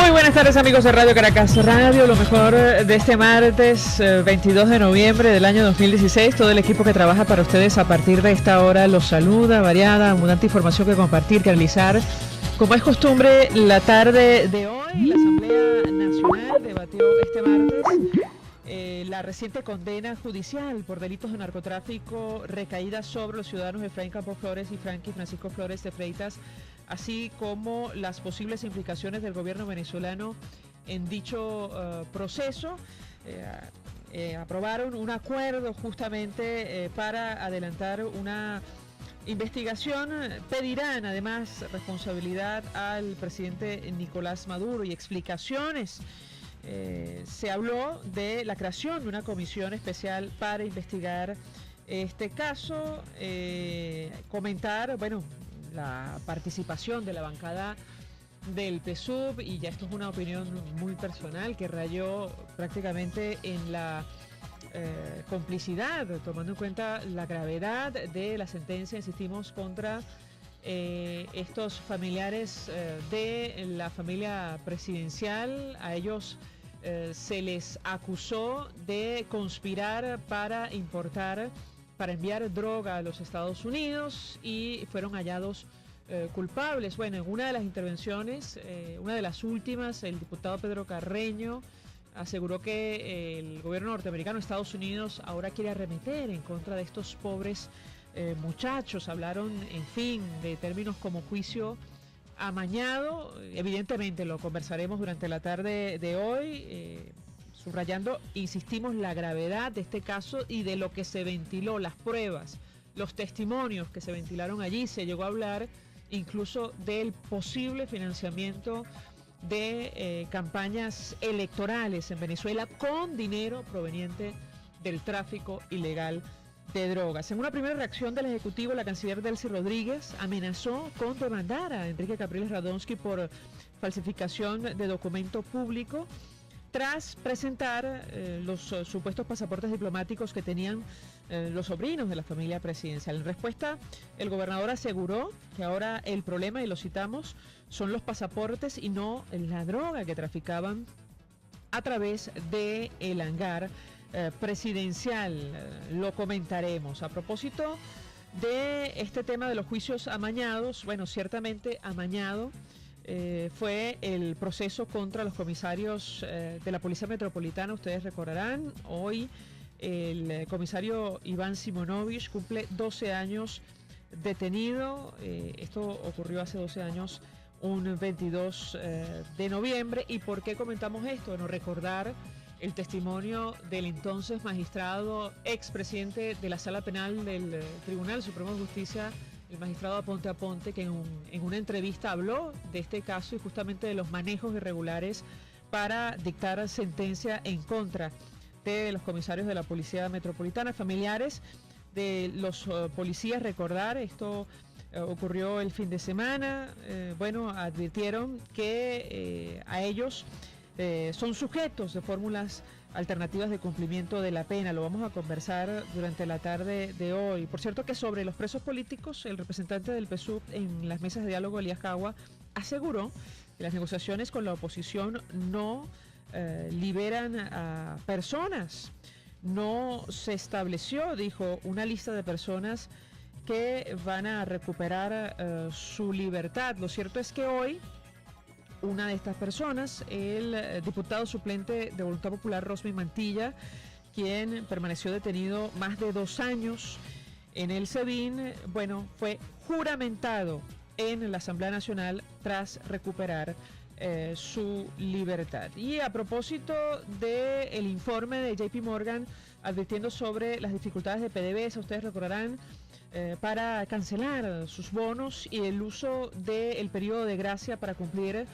Muy buenas tardes, amigos de Radio Caracas Radio, lo mejor de este martes 22 de noviembre del año 2016. Todo el equipo que trabaja para ustedes a partir de esta hora los saluda, variada, abundante información que compartir, que analizar. Como es costumbre, la tarde de hoy, la Asamblea Nacional debatió este martes la reciente condena judicial por delitos de narcotráfico recaída sobre los ciudadanos Efraín Campos Flores y Francisco Flores de Freitas, así como las posibles implicaciones del gobierno venezolano en dicho proceso. Aprobaron un acuerdo justamente para adelantar una investigación. Pedirán además responsabilidad al presidente Nicolás Maduro y explicaciones. Se habló de la creación de una comisión especial para investigar este caso, comentar, bueno, la participación de la bancada del PSUV, y ya esto es una opinión muy personal que rayó prácticamente en la complicidad, tomando en cuenta la gravedad de la sentencia, insistimos, contra estos familiares de la familia presidencial. A ellos se les acusó de conspirar para importar, para enviar droga a los Estados Unidos, y fueron hallados culpables. Bueno, en una de las intervenciones, una de las últimas, el diputado Pedro Carreño aseguró que el gobierno norteamericano, Estados Unidos, ahora quiere arremeter en contra de estos pobres muchachos. Hablaron, en fin, de términos como juicio amañado. Evidentemente lo conversaremos durante la tarde de hoy, subrayando, insistimos, la gravedad de este caso y de lo que se ventiló, las pruebas, los testimonios que se ventilaron allí. Se llegó a hablar incluso del posible financiamiento de campañas electorales en Venezuela con dinero proveniente del tráfico ilegal de drogas. En una primera reacción del Ejecutivo, la canciller Delcy Rodríguez amenazó con demandar a Enrique Capriles Radonsky por falsificación de documento público tras presentar los supuestos pasaportes diplomáticos que tenían los sobrinos de la familia presidencial. En respuesta, el gobernador aseguró que ahora el problema, y lo citamos, son los pasaportes y no la droga que traficaban a través del hangar presidencial. Lo comentaremos. A propósito de este tema de los juicios amañados, bueno, ciertamente amañado fue el proceso contra los comisarios de la Policía Metropolitana. Ustedes recordarán, hoy el comisario Iván Simonovich cumple 12 años detenido. Esto ocurrió hace 12 años, un 22 de noviembre. ¿Y por qué comentamos esto? Bueno, recordar el testimonio del entonces magistrado, expresidente de la Sala Penal del Tribunal Supremo de Justicia, el magistrado Aponte Aponte, que en una entrevista habló de este caso y justamente de los manejos irregulares para dictar sentencia en contra de los comisarios de la Policía Metropolitana. Familiares de los policías, recordar, esto ocurrió el fin de semana, bueno, advirtieron que a ellos son sujetos de fórmulas alternativas de cumplimiento de la pena. Lo vamos a conversar durante la tarde de hoy. Por cierto, que sobre los presos políticos, el representante del PSUV en las mesas de diálogo, Elías Cagua, aseguró que las negociaciones con la oposición no liberan a personas. No se estableció, dijo, una lista de personas que van a recuperar su libertad. Lo cierto es que hoy una de estas personas, el diputado suplente de Voluntad Popular, Rosmy Mantilla, quien permaneció detenido más de 2 años en el SEBIN, bueno, fue juramentado en la Asamblea Nacional tras recuperar su libertad. Y a propósito del informe de JP Morgan advirtiendo sobre las dificultades de PDVSA, ustedes recordarán, para cancelar sus bonos y el uso del periodo de gracia para cumplir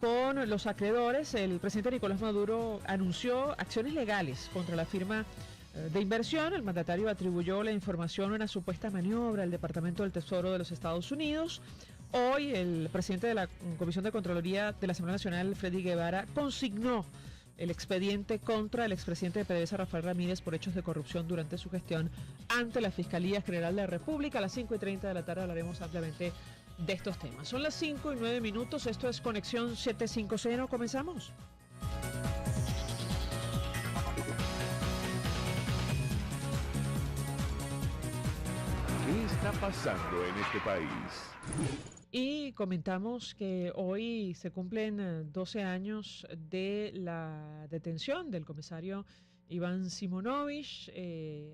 con los acreedores, el presidente Nicolás Maduro anunció acciones legales contra la firma de inversión. El mandatario atribuyó la información a una supuesta maniobra del Departamento del Tesoro de los Estados Unidos. Hoy el presidente de la Comisión de Contraloría de la Asamblea Nacional, Freddy Guevara, consignó el expediente contra el expresidente de PDVSA, Rafael Ramírez, por hechos de corrupción durante su gestión ante la Fiscalía General de la República. A las 5:30 de la tarde hablaremos ampliamente de estos temas. Son las 5:09. Esto es Conexión 750. ¿Comenzamos? ¿Qué está pasando en este país? Y comentamos que hoy se cumplen 12 años de la detención del comisario Iván Simonovic.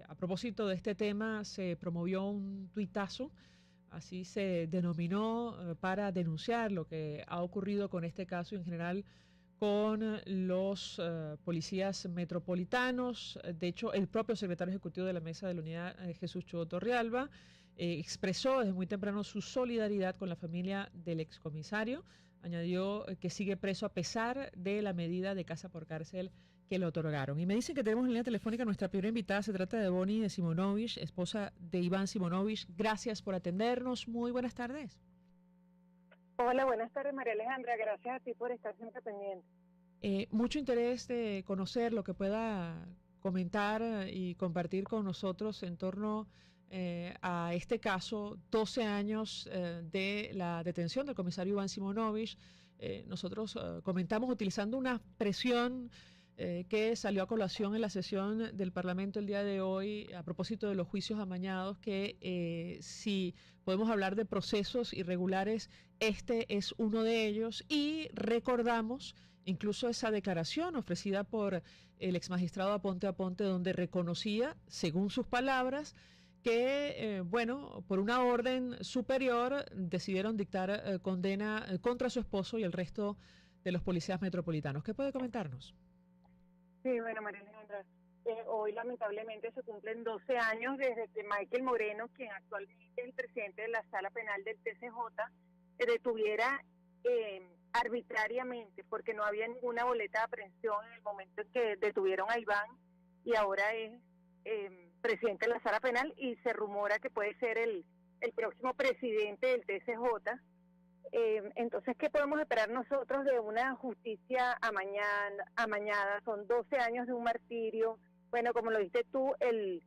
A propósito de este tema, se promovió un tuitazo, así se denominó, para denunciar lo que ha ocurrido con este caso y en general con los policías metropolitanos. De hecho, el propio secretario ejecutivo de la Mesa de la Unidad, Jesús Chubut Torrealba, expresó desde muy temprano su solidaridad con la familia del excomisario. Añadió que sigue preso a pesar de la medida de casa por cárcel que le otorgaron. Y me dicen que tenemos en línea telefónica nuestra primera invitada. Se trata de Bonnie de Simonovic, esposa de Iván Simonovic. Gracias por atendernos. Muy buenas tardes. Hola, buenas tardes, María Alejandra. Gracias a ti por estar siempre pendiente. Mucho interés de conocer lo que pueda comentar y compartir con nosotros en torno a este caso, 12 años de la detención del comisario Iván Simonovic. Nosotros comentamos utilizando una expresión que salió a colación en la sesión del Parlamento el día de hoy a propósito de los juicios amañados, que si podemos hablar de procesos irregulares, este es uno de ellos, y recordamos incluso esa declaración ofrecida por el exmagistrado Aponte Aponte, donde reconocía, según sus palabras, que, por una orden superior decidieron dictar condena contra su esposo y el resto de los policías metropolitanos. ¿Qué puede comentarnos? Sí, bueno, María Alejandra, hoy lamentablemente se cumplen 12 años desde que Michael Moreno, quien actualmente es el presidente de la Sala Penal del TCJ, detuviera arbitrariamente, porque no había ninguna boleta de aprehensión en el momento en que detuvieron a Iván, y ahora es presidente de la Sala Penal y se rumora que puede ser el próximo presidente del TCJ. Entonces, ¿qué podemos esperar nosotros de una justicia amañada? Son 12 años de un martirio. Bueno, como lo dijiste tú, el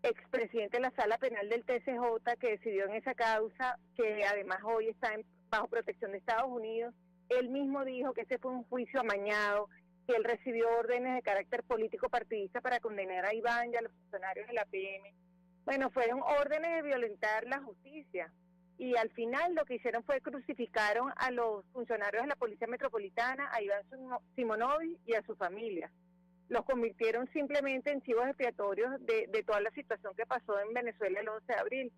expresidente de la Sala Penal del TCJ que decidió en esa causa, que además hoy está bajo protección de Estados Unidos, él mismo dijo que ese fue un juicio amañado, que él recibió órdenes de carácter político partidista para condenar a Iván y a los funcionarios de la PM. Bueno, fueron órdenes de violentar la justicia. Y al final lo que hicieron fue crucificaron a los funcionarios de la Policía Metropolitana, a Iván Simonovic y a su familia. Los convirtieron simplemente en chivos expiatorios de toda la situación que pasó en Venezuela el 11 de abril.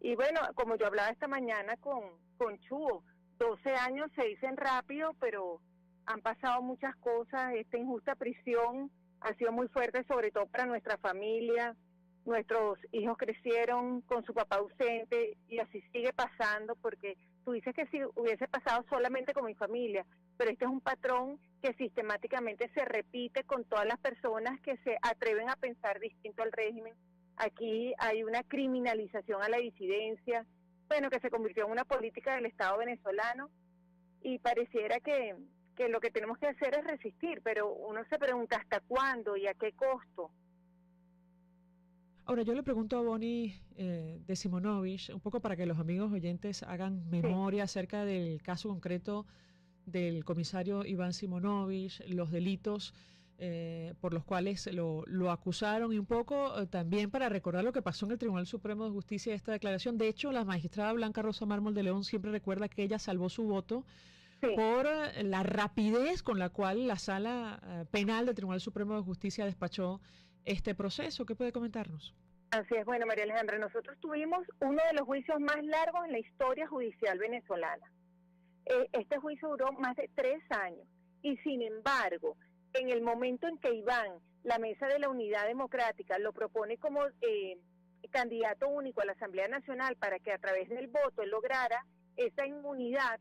Y bueno, como yo hablaba esta mañana con Chubo, 12 años se dicen rápido, pero han pasado muchas cosas. Esta injusta prisión ha sido muy fuerte, sobre todo para nuestra familia. Nuestros hijos crecieron con su papá ausente y así sigue pasando, porque tú dices que si hubiese pasado solamente con mi familia, pero este es un patrón que sistemáticamente se repite con todas las personas que se atreven a pensar distinto al régimen. Aquí hay una criminalización a la disidencia, bueno, que se convirtió en una política del Estado venezolano, y pareciera que lo que tenemos que hacer es resistir, pero uno se pregunta hasta cuándo y a qué costo. Ahora, yo le pregunto a Bonnie de Simonovic, un poco para que los amigos oyentes hagan memoria acerca del caso concreto del comisario Iván Simonovic, los delitos por los cuales lo acusaron, y un poco también para recordar lo que pasó en el Tribunal Supremo de Justicia de esta declaración. De hecho, la magistrada Blanca Rosa Mármol de León siempre recuerda que ella salvó su voto por la rapidez con la cual la Sala Penal del Tribunal Supremo de Justicia despachó este proceso. ¿Qué puede comentarnos? Así es, bueno, María Alejandra, nosotros tuvimos uno de los juicios más largos en la historia judicial venezolana. Este juicio duró más de 3 años, y sin embargo, en el momento en que Iván, la Mesa de la Unidad Democrática, lo propone como candidato único a la Asamblea Nacional para que a través del voto él lograra esa inmunidad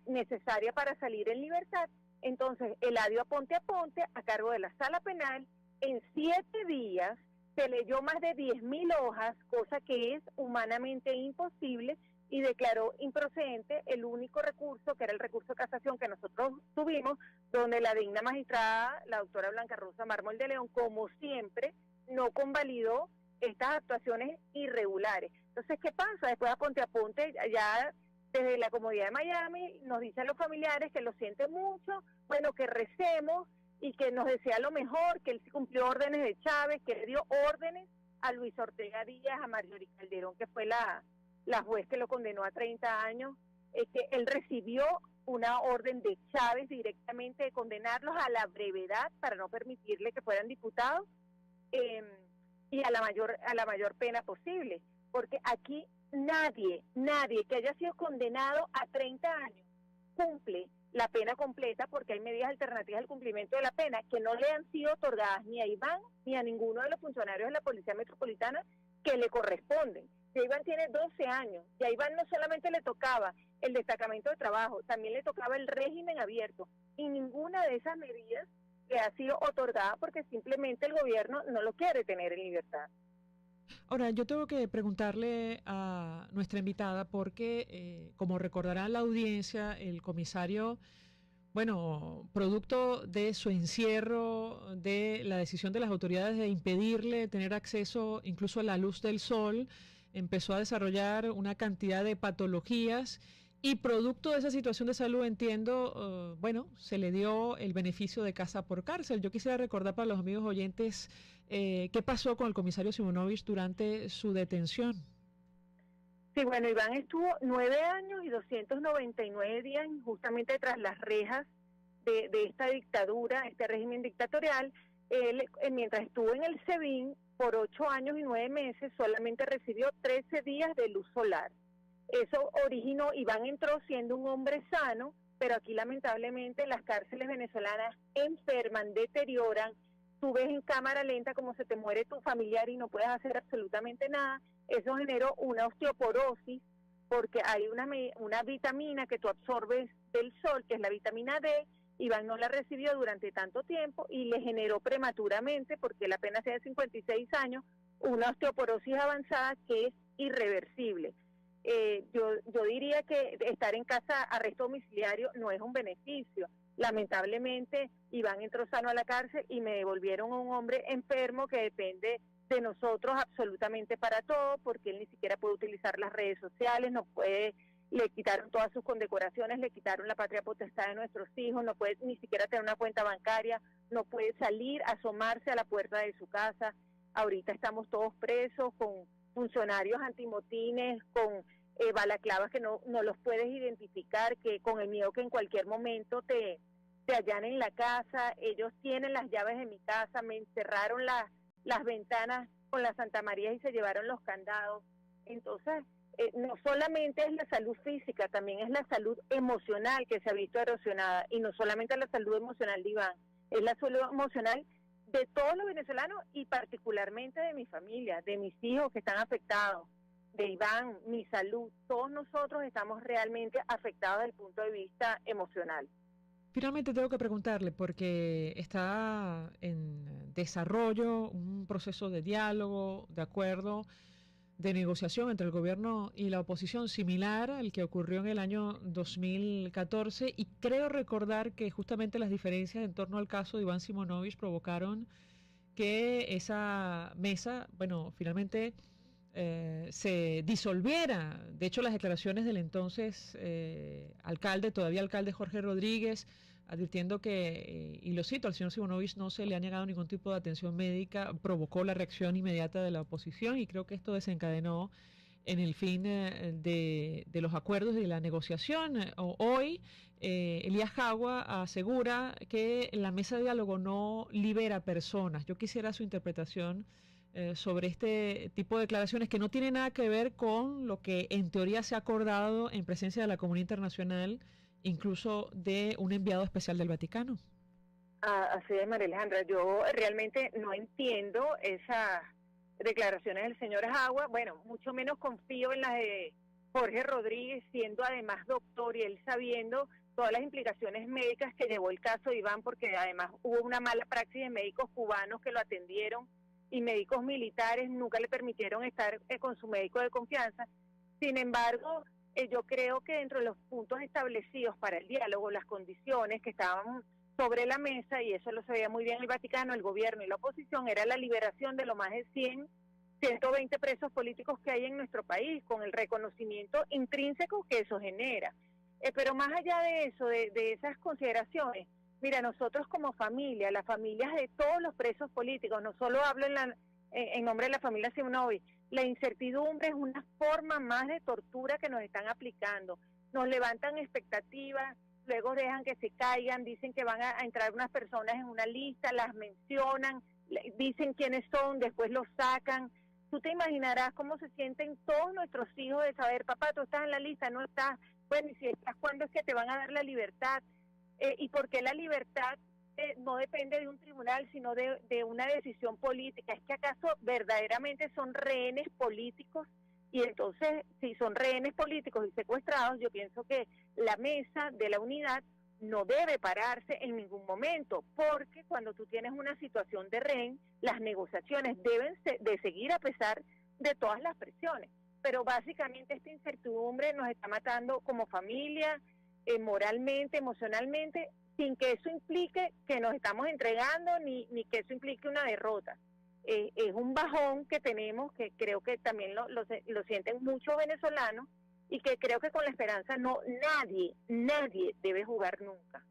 necesaria para salir en libertad, entonces Eladio Aponte Aponte, a cargo de la Sala Penal, en 7 días se leyó más de 10.000 hojas, cosa que es humanamente imposible, y declaró improcedente el único recurso, que era el recurso de casación que nosotros tuvimos, donde la digna magistrada, la doctora Blanca Rosa Mármol de León, como siempre, no convalidó estas actuaciones irregulares. Entonces, ¿qué pasa? Después Aponte Aponte ya desde la comodidad de Miami nos dice a los familiares que lo siente mucho, bueno, que recemos y que nos desea lo mejor, que él cumplió órdenes de Chávez, que le dio órdenes a Luis Ortega Díaz, a Marjorie Calderón, que fue la juez que lo condenó a 30 años, que él recibió una orden de Chávez directamente de condenarlos a la brevedad para no permitirle que fueran diputados y a la mayor pena posible, porque aquí nadie que haya sido condenado a 30 años cumple la pena completa, porque hay medidas alternativas al cumplimiento de la pena que no le han sido otorgadas ni a Iván ni a ninguno de los funcionarios de la Policía Metropolitana que le corresponden. Ya Iván tiene 12 años, ya Iván no solamente le tocaba el destacamento de trabajo, también le tocaba el régimen abierto, y ninguna de esas medidas le ha sido otorgada porque simplemente el gobierno no lo quiere tener en libertad. Ahora, yo tengo que preguntarle a nuestra invitada porque, como recordará la audiencia, el comisario, bueno, producto de su encierro, de la decisión de las autoridades de impedirle tener acceso incluso a la luz del sol, empezó a desarrollar una cantidad de patologías y producto de esa situación de salud, entiendo, bueno, se le dio el beneficio de casa por cárcel. Yo quisiera recordar para los amigos oyentes qué pasó con el comisario Simonovich durante su detención. Sí, bueno, Iván estuvo 9 años y 299 días justamente tras las rejas de esta dictadura, este régimen dictatorial. Él, mientras estuvo en el SEBIN, por 8 años y 9 meses, solamente recibió 13 días de luz solar. Eso originó, Iván entró siendo un hombre sano, pero aquí lamentablemente las cárceles venezolanas enferman, deterioran, tú ves en cámara lenta como se te muere tu familiar y no puedes hacer absolutamente nada. Eso generó una osteoporosis porque hay una vitamina que tú absorbes del sol, que es la vitamina D. Iván no la recibió durante tanto tiempo y le generó prematuramente, porque él apenas tiene 56 años, una osteoporosis avanzada que es irreversible. Yo diría que estar en casa, arresto domiciliario, no es un beneficio. Lamentablemente, Iván entró sano a la cárcel y me devolvieron a un hombre enfermo que depende de nosotros absolutamente para todo, porque él ni siquiera puede utilizar las redes sociales, no puede, le quitaron todas sus condecoraciones, le quitaron la patria potestad de nuestros hijos, no puede ni siquiera tener una cuenta bancaria, no puede salir, asomarse a la puerta de su casa. Ahorita estamos todos presos con funcionarios antimotines, con balaclavas que no los puedes identificar, que con el miedo que en cualquier momento te allanen la casa. Ellos tienen las llaves de mi casa, me encerraron las ventanas con la Santa María y se llevaron los candados. Entonces, no solamente es la salud física, también es la salud emocional que se ha visto erosionada, y no solamente la salud emocional de Iván, es la salud emocional de todos los venezolanos y particularmente de mi familia, de mis hijos que están afectados, de Iván, mi salud. Todos nosotros estamos realmente afectados desde el punto de vista emocional. Finalmente tengo que preguntarle, porque está en desarrollo un proceso de diálogo, de acuerdo, de negociación entre el gobierno y la oposición, similar al que ocurrió en el año 2014, y creo recordar que justamente las diferencias en torno al caso de Iván Simonovich provocaron que esa mesa, bueno, finalmente se disolviera. De hecho, las declaraciones del entonces todavía alcalde Jorge Rodríguez, advirtiendo que, y lo cito, al señor Simonovich no se le ha negado ningún tipo de atención médica, provocó la reacción inmediata de la oposición, y creo que esto desencadenó en el fin de los acuerdos y de la negociación. Hoy, Elías Jagua asegura que la mesa de diálogo no libera personas. Yo quisiera su interpretación sobre este tipo de declaraciones que no tiene nada que ver con lo que en teoría se ha acordado en presencia de la comunidad internacional, incluso de un enviado especial del Vaticano. Así es, María Alejandra, yo realmente no entiendo esas declaraciones del señor Jagua. Bueno, mucho menos confío en las de Jorge Rodríguez, siendo además doctor y él sabiendo todas las implicaciones médicas que llevó el caso de Iván, porque además hubo una mala praxis de médicos cubanos que lo atendieron y médicos militares nunca le permitieron estar con su médico de confianza. Sin embargo, yo creo que dentro de los puntos establecidos para el diálogo, las condiciones que estaban sobre la mesa, y eso lo sabía muy bien el Vaticano, el gobierno y la oposición, era la liberación de lo más de 100 120 presos políticos que hay en nuestro país, con el reconocimiento intrínseco que eso genera. Pero más allá de eso, de esas consideraciones, mira, nosotros como familia, las familias de todos los presos políticos, no solo hablo en nombre de la familia Simonovic, la incertidumbre es una forma más de tortura que nos están aplicando. Nos levantan expectativas, luego dejan que se caigan, dicen que van a entrar unas personas en una lista, las mencionan, dicen quiénes son, después los sacan. Tú te imaginarás cómo se sienten todos nuestros hijos de saber, papá, tú estás en la lista, no estás, bueno, y si estás, ¿cuándo es que te van a dar la libertad? ¿Y por qué la libertad no depende de un tribunal, sino de una decisión política? ¿Es que acaso verdaderamente son rehenes políticos? Y entonces, si son rehenes políticos y secuestrados, yo pienso que la mesa de la unidad no debe pararse en ningún momento, porque cuando tú tienes una situación de rehén, las negociaciones deben de seguir a pesar de todas las presiones. Pero básicamente esta incertidumbre nos está matando como familia, moralmente, emocionalmente, sin que eso implique que nos estamos entregando ni que eso implique una derrota. Es un bajón que tenemos, que creo que también lo sienten muchos venezolanos, y que creo que con la esperanza nadie debe jugar nunca.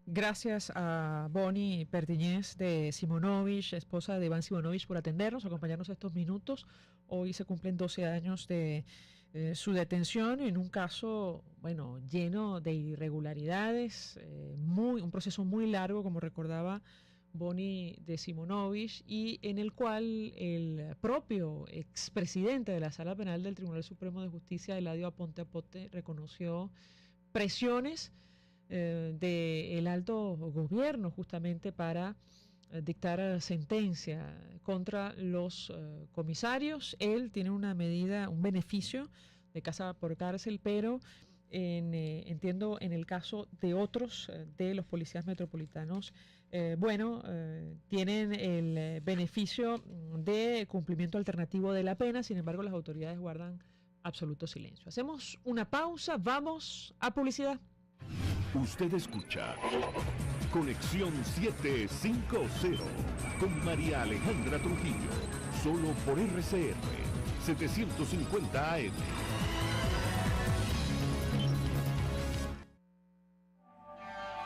Gracias a Bonnie Pertiñez de Simonovic, esposa de Iván Simonovic, por atendernos, acompañarnos estos minutos. Hoy se cumplen 12 años de su detención en un caso, bueno, lleno de irregularidades, un proceso muy largo, como recordaba Bonnie de Simonovic, y en el cual el propio expresidente de la Sala Penal del Tribunal Supremo de Justicia, Eladio Aponte Aponte, reconoció presiones del alto gobierno justamente para dictar sentencia contra los comisarios. Él tiene una medida, un beneficio de casa por cárcel, pero entiendo en el caso de otros de los policías metropolitanos, tienen el beneficio de cumplimiento alternativo de la pena. Sin embargo, las autoridades guardan absoluto silencio. Hacemos una pausa, vamos a publicidad. Usted escucha Conexión 750 con María Alejandra Trujillo, solo por RCR 750 AM.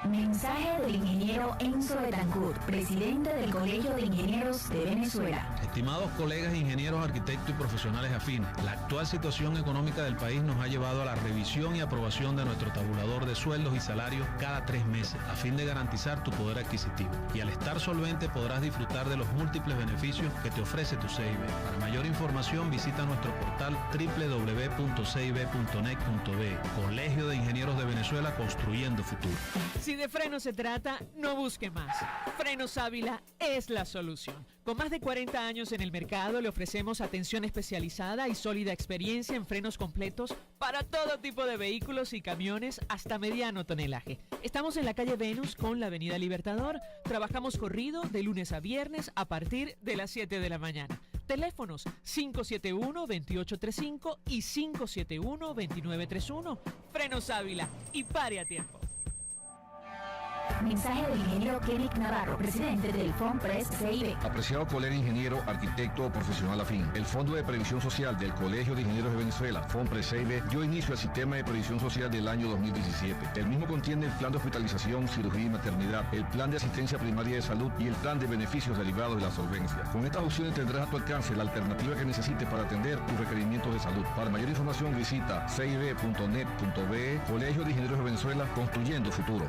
Mensaje del ingeniero Enzo Betancourt, presidente del Colegio de Ingenieros de Venezuela. Estimados colegas ingenieros, arquitectos y profesionales afines, la actual situación económica del país nos ha llevado a la revisión y aprobación de nuestro tabulador de sueldos y salarios cada 3 meses, a fin de garantizar tu poder adquisitivo. Y al estar solvente podrás disfrutar de los múltiples beneficios que te ofrece tu CIB. Para mayor información visita nuestro portal www.cib.net.be. Colegio de Ingenieros de Venezuela, construyendo futuro. Si de frenos se trata, no busque más. Frenos Ávila es la solución. Con más de 40 años en el mercado, le ofrecemos atención especializada y sólida experiencia en frenos completos para todo tipo de vehículos y camiones hasta mediano tonelaje. Estamos en la calle Venus con la avenida Libertador. Trabajamos corrido de lunes a viernes a partir de las 7 de la mañana. Teléfonos 571-2835 y 571-2931. Frenos Ávila, y pare a tiempo. Mensaje del ingeniero Kenick Navarro, presidente del FONPRES CIB. Apreciado colega ingeniero, arquitecto o profesional afín, el Fondo de Previsión Social del Colegio de Ingenieros de Venezuela, FONPRES CIB, dio inicio al sistema de previsión social del año 2017. El mismo contiene el plan de hospitalización, cirugía y maternidad, el plan de asistencia primaria de salud y el plan de beneficios derivados de la solvencia. Con estas opciones tendrás a tu alcance la alternativa que necesites para atender tus requerimientos de salud. Para mayor información visita cib.net.be. Colegio de Ingenieros de Venezuela, construyendo futuro.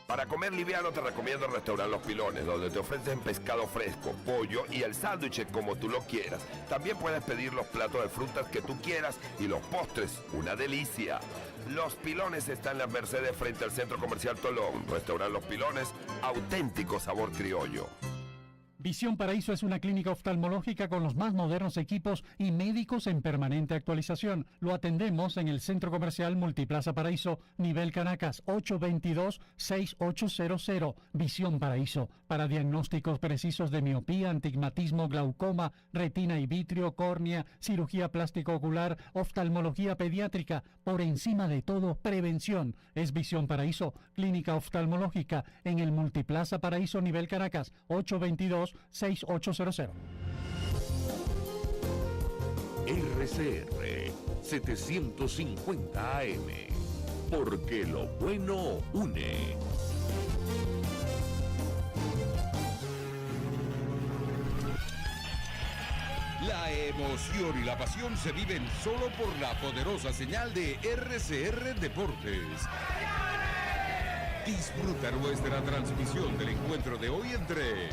Para comer liviano te recomiendo el restaurante Los Pilones, donde te ofrecen pescado fresco, pollo y el sándwich como tú lo quieras. También puedes pedir los platos de frutas que tú quieras y los postres, una delicia. Los Pilones están en la Mercedes frente al Centro Comercial Tolón. Restaurante Los Pilones, auténtico sabor criollo. Visión Paraíso es una clínica oftalmológica con los más modernos equipos y médicos en permanente actualización. Lo atendemos en el Centro Comercial Multiplaza Paraíso, nivel Caracas, 822-6800. Visión Paraíso, para diagnósticos precisos de miopía, antigmatismo, glaucoma, retina y vitrio, córnea, cirugía plástico-ocular, oftalmología pediátrica. Por encima de todo, prevención. Es Visión Paraíso, clínica oftalmológica en el Multiplaza Paraíso, nivel Caracas, 822-6800. RCR 750 AM, porque lo bueno une. La emoción y la pasión se viven solo por la poderosa señal de RCR Deportes. Disfruta nuestra transmisión del encuentro de hoy entre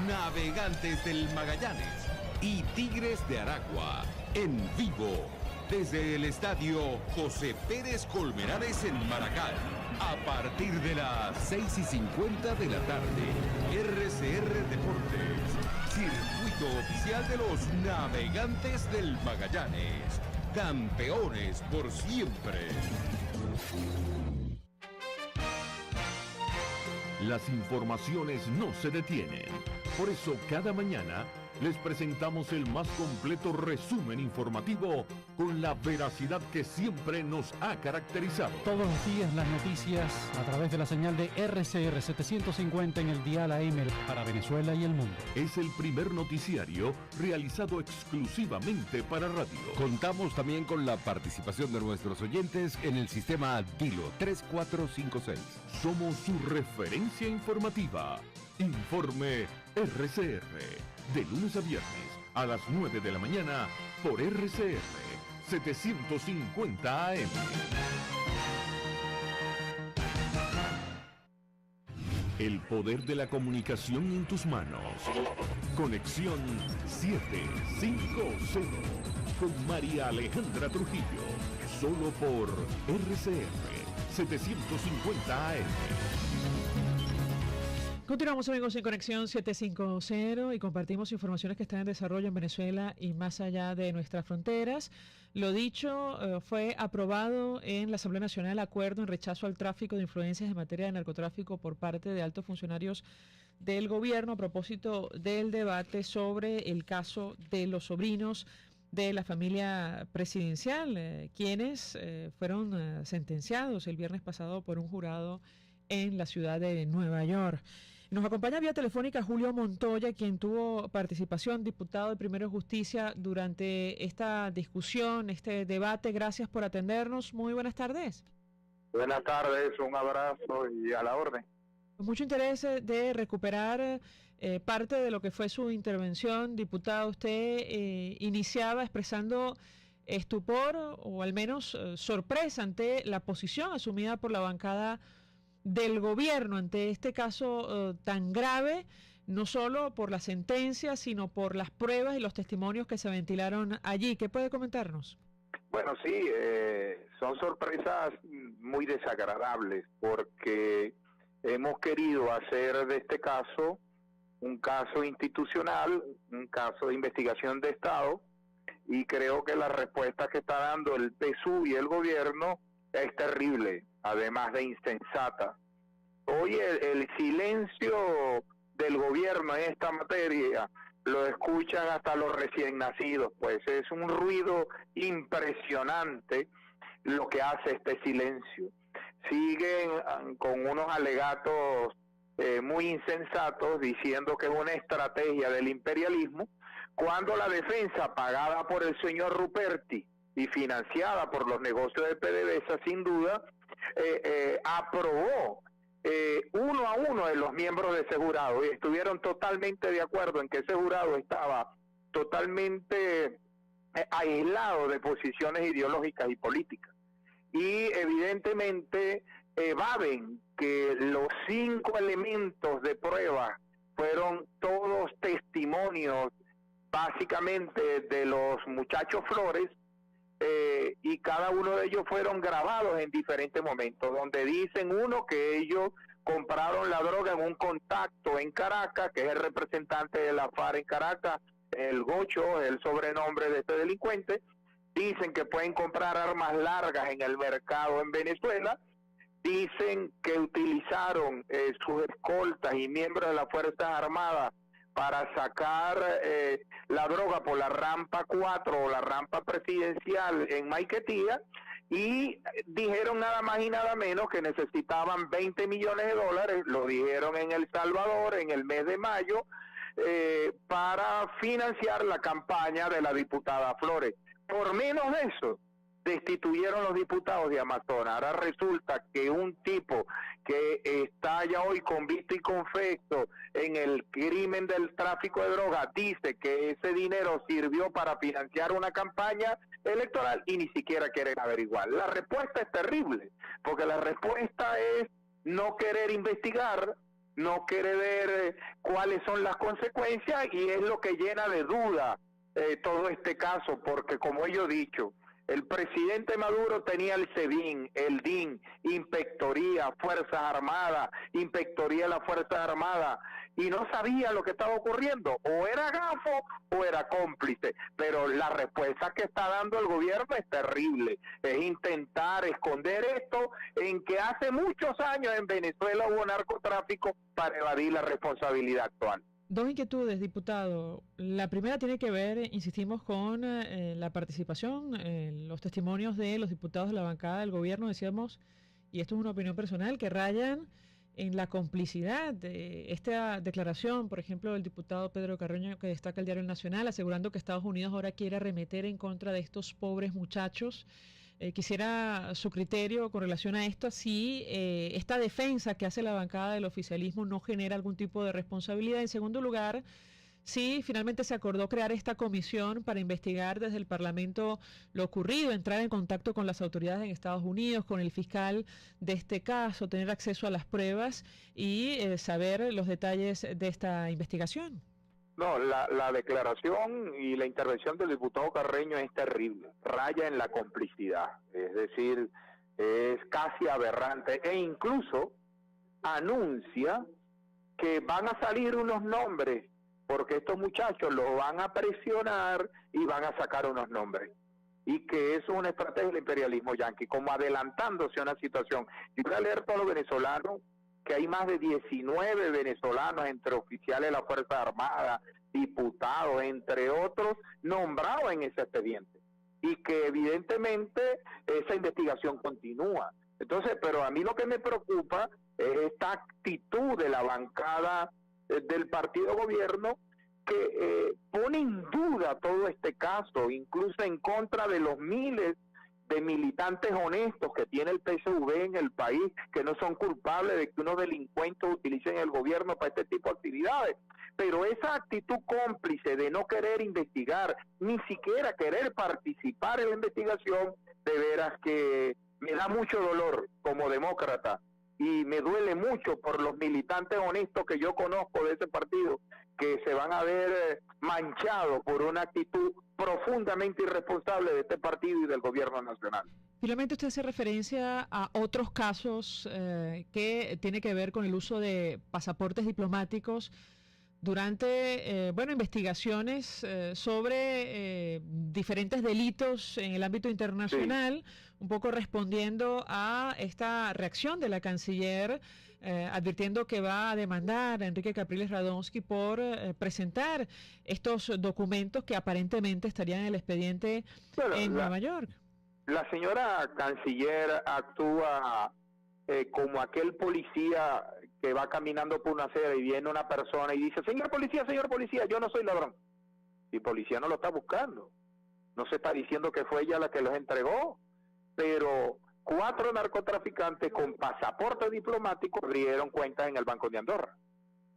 Navegantes del Magallanes y Tigres de Aragua, en vivo, desde el estadio José Pérez Colmenares en Maracay, a partir de las 6:50 de la tarde. RCR Deportes, circuito oficial de los Navegantes del Magallanes, campeones por siempre. Las informaciones no se detienen. Por eso cada mañana les presentamos el más completo resumen informativo con la veracidad que siempre nos ha caracterizado. Todos los días las noticias a través de la señal de RCR 750 en el dial AM para Venezuela y el mundo. Es el primer noticiario realizado exclusivamente para radio. Contamos también con la participación de nuestros oyentes en el sistema Dilo 3456. Somos su referencia informativa. Informe RCR. De lunes a viernes a las 9 de la mañana por RCR 750 AM. El poder de la comunicación en tus manos. Conexión 750 con María Alejandra Trujillo. Solo por RCR 750 AM. Continuamos, amigos, en Conexión 750 y compartimos informaciones que están en desarrollo en Venezuela y más allá de nuestras fronteras. Lo dicho, fue aprobado en la Asamblea Nacional el acuerdo en rechazo al tráfico de influencias en materia de narcotráfico por parte de altos funcionarios del gobierno a propósito del debate sobre el caso de los sobrinos de la familia presidencial, quienes fueron sentenciados el viernes pasado por un jurado en la ciudad de Nueva York. Nos acompaña vía telefónica Julio Montoya, quien tuvo participación, diputado de Primero de Justicia, durante esta discusión, este debate. Gracias por atendernos. Muy buenas tardes. Buenas tardes, un abrazo y a la orden. Con mucho interés de recuperar parte de lo que fue su intervención, diputado. Usted iniciaba expresando estupor o al menos sorpresa ante la posición asumida por la bancada del gobierno ante este caso tan grave, no solo por la sentencia, sino por las pruebas y los testimonios que se ventilaron allí. ¿Qué puede comentarnos? Bueno, sí, son sorpresas muy desagradables porque hemos querido hacer de este caso un caso institucional, un caso de investigación de Estado, y creo que la respuesta que está dando el PSUV y el gobierno es terrible, además de insensata. Hoy el silencio del gobierno en esta materia lo escuchan hasta los recién nacidos, pues es un ruido impresionante lo que hace este silencio. Siguen con unos alegatos muy insensatos diciendo que es una estrategia del imperialismo, cuando la defensa pagada por el señor Ruperti y financiada por los negocios de PDVSA, sin duda, aprobó 1 a 1 de los miembros de ese jurado y estuvieron totalmente de acuerdo en que ese jurado estaba totalmente aislado de posiciones ideológicas y políticas. Y evidentemente evaden que los 5 elementos de prueba fueron todos testimonios básicamente de los muchachos Flores, y cada uno de ellos fueron grabados en diferentes momentos, donde dicen uno que ellos compraron la droga en un contacto en Caracas, que es el representante de la FARC en Caracas, el Gocho, el sobrenombre de este delincuente. Dicen que pueden comprar armas largas en el mercado en Venezuela. Dicen que utilizaron sus escoltas y miembros de las Fuerzas Armadas para sacar la droga por la rampa 4 o la rampa presidencial en Maiquetía, y dijeron nada más y nada menos que necesitaban $20 millones, lo dijeron en El Salvador en el mes de mayo, para financiar la campaña de la diputada Flores. Por menos de eso, destituyeron los diputados de Amazonas. Ahora resulta que un tipo que está ya hoy convicto y confeso en el crimen del tráfico de drogas dice que ese dinero sirvió para financiar una campaña electoral y ni siquiera quieren averiguar. La respuesta es terrible, porque la respuesta es no querer investigar, no querer ver cuáles son las consecuencias, y es lo que llena de duda todo este caso, porque como yo he dicho, el presidente Maduro tenía el SEBIN, el DIN, Inspectoría, Fuerzas Armadas, Inspectoría de las Fuerzas Armadas, y no sabía lo que estaba ocurriendo. O era gafo o era cómplice. Pero la respuesta que está dando el gobierno es terrible. Es intentar esconder esto en que hace muchos años en Venezuela hubo narcotráfico para evadir la responsabilidad actual. Dos inquietudes, diputado. La primera tiene que ver, insistimos, con la participación, los testimonios de los diputados de la bancada del gobierno, decíamos, y esto es una opinión personal, que rayan en la complicidad de esta declaración, por ejemplo, del diputado Pedro Carreño, que destaca el Diario Nacional, asegurando que Estados Unidos ahora quiere arremeter en contra de estos pobres muchachos. Quisiera su criterio con relación a esto, si esta defensa que hace la bancada del oficialismo no genera algún tipo de responsabilidad. En segundo lugar, si finalmente se acordó crear esta comisión para investigar desde el Parlamento lo ocurrido, entrar en contacto con las autoridades en Estados Unidos, con el fiscal de este caso, tener acceso a las pruebas y saber los detalles de esta investigación. No, la declaración y la intervención del diputado Carreño es terrible, raya en la complicidad, es decir, es casi aberrante, e incluso anuncia que van a salir unos nombres, porque estos muchachos los van a presionar y van a sacar unos nombres, y que eso es una estrategia del imperialismo yanqui, como adelantándose a una situación. Y voy a leer todos los venezolanos, que hay más de 19 venezolanos entre oficiales de la Fuerza Armada, diputados, entre otros, nombrados en ese expediente, y que evidentemente esa investigación continúa. Entonces, pero a mí lo que me preocupa es esta actitud de la bancada del partido gobierno, que pone en duda todo este caso, incluso en contra de los miles de militantes honestos que tiene el PSV en el país, que no son culpables de que unos delincuentes utilicen el gobierno para este tipo de actividades. Pero esa actitud cómplice de no querer investigar, ni siquiera querer participar en la investigación, de veras que me da mucho dolor como demócrata, y me duele mucho por los militantes honestos que yo conozco de ese partido, que se van a ver manchados por una actitud profundamente irresponsable de este partido y del gobierno nacional. Finalmente usted hace referencia a otros casos que tiene que ver con el uso de pasaportes diplomáticos durante investigaciones sobre diferentes delitos en el ámbito internacional, sí. Un poco respondiendo a esta reacción de la canciller, advirtiendo que va a demandar a Enrique Capriles Radonsky por presentar estos documentos que aparentemente estarían en el expediente en Nueva York. La señora canciller actúa como aquel policía que va caminando por una acera y viene una persona y dice, señor policía, yo no soy ladrón. Y el policía no lo está buscando. No se está diciendo que fue ella la que los entregó. Pero 4 narcotraficantes con pasaporte diplomático abrieron cuentas en el Banco de Andorra.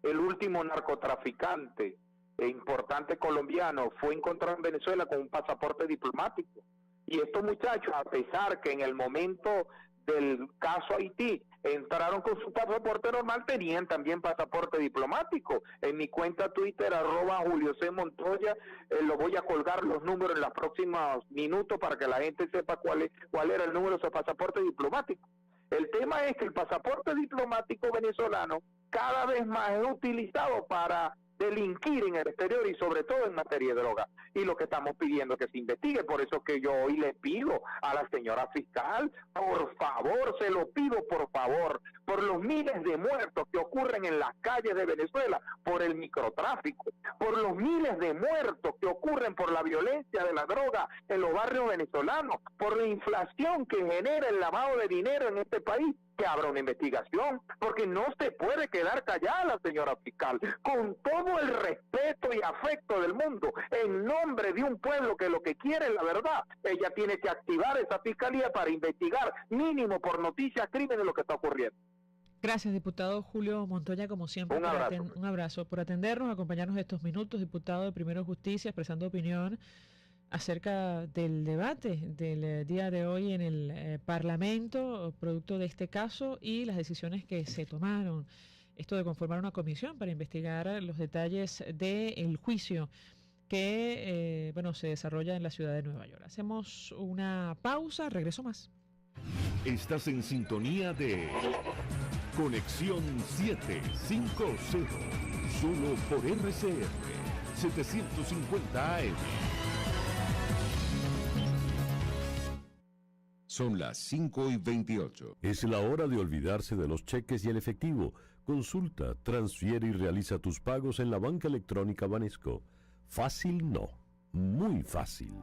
El último narcotraficante importante colombiano fue encontrado en Venezuela con un pasaporte diplomático. Y estos muchachos, a pesar que en el momento del caso Haití entraron con su pasaporte normal, tenían también pasaporte diplomático. En mi cuenta Twitter, @JulioCMontoya, lo voy a colgar los números en los próximos minutos para que la gente sepa cuál era el número de su pasaporte diplomático. El tema es que el pasaporte diplomático venezolano cada vez más es utilizado para delinquir en el exterior y sobre todo en materia de droga. Y lo que estamos pidiendo es que se investigue. Por eso que yo hoy le pido a la señora fiscal, por favor, se lo pido por favor, por los miles de muertos que ocurren en las calles de Venezuela por el microtráfico, por los miles de muertos que ocurren por la violencia de la droga en los barrios venezolanos, por la inflación que genera el lavado de dinero en este país. que abra una investigación, porque no se puede quedar callada la señora fiscal, con todo el respeto y afecto del mundo, en nombre de un pueblo que lo que quiere es la verdad. Ella tiene que activar esa fiscalía para investigar, mínimo por noticias, crímenes, lo que está ocurriendo. Gracias, diputado Julio Montoya, como siempre. Un abrazo por atendernos, acompañarnos estos minutos, diputado de Primero Justicia, expresando opinión acerca del debate del día de hoy en el Parlamento, producto de este caso y las decisiones que se tomaron. Esto de conformar una comisión para investigar los detalles del juicio que se desarrolla en la ciudad de Nueva York. Hacemos una pausa, regreso más. Estás en sintonía de Conexión 750, solo por RCR 750 AM. Son las 5:28. Es la hora de olvidarse de los cheques y el efectivo. Consulta, transfiere y realiza tus pagos en la banca electrónica Banesco. Fácil no, muy fácil.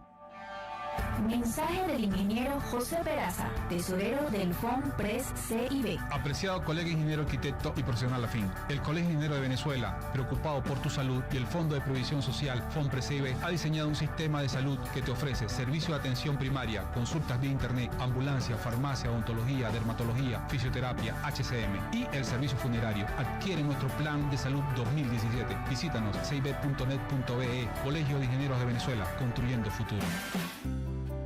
Mensaje del ingeniero José Peraza, tesorero del FONPRES CIB. Apreciado colega ingeniero arquitecto y profesional afín, el Colegio Ingeniero de Venezuela, preocupado por tu salud y el Fondo de Previsión Social FONPRES CIB, ha diseñado un sistema de salud que te ofrece servicio de atención primaria, consultas vía internet, ambulancia, farmacia, odontología, dermatología, fisioterapia, HCM y el servicio funerario. Adquiere nuestro plan de salud 2017. Visítanos cib.net.be. Colegio de Ingenieros de Venezuela, construyendo futuro.